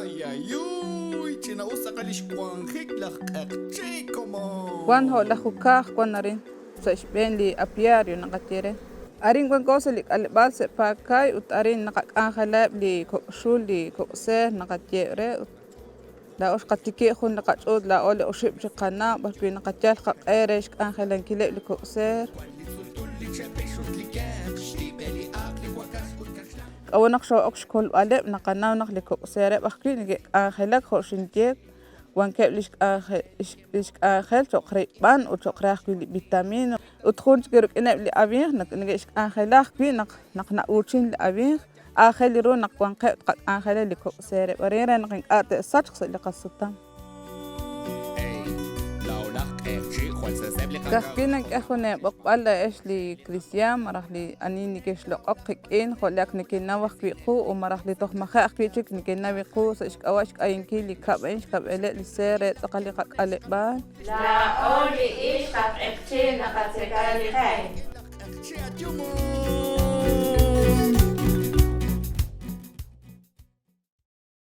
Ay, ay, uy, chinausa kalish Juanjik la kakche como. Juan ho la hukah Juan narin sa isben li apiario nakatire. Arin kwan ko sa alibal sa pakay ut arin nakakanghalab li kokshul li kokser nakatire. La os katiki hun nakachod la ole oship chikana bakwi nakachal kakeresh anghalan kile li kokser. Awanak shaw okshkol alep nakanaw nak li kokser bakwi nige anghalak ho shintiek. وانكب ليش آخر تقري بان وتقرأ كل فيتامين وتخون تقرب إنك لأبيه نجيش آخر كي نق نقولشين لأبيه آخر يرو نق وانكب آخر اللي كوسير ورينا نق أتساتش اللي قصتها كحكينك أخونا بقبل إيش لي كريستيان مرح لي أني نكش لقاك إن خلاك نكنا وقت بيقو ومرح لي تخ مخاخ بيشك نكنا بيقو سإشك أواشك أين كي لي كاب إيش كاب إلى السير تقلي قك ألبان لا أولي إيش قد إكتين قد تقالي خير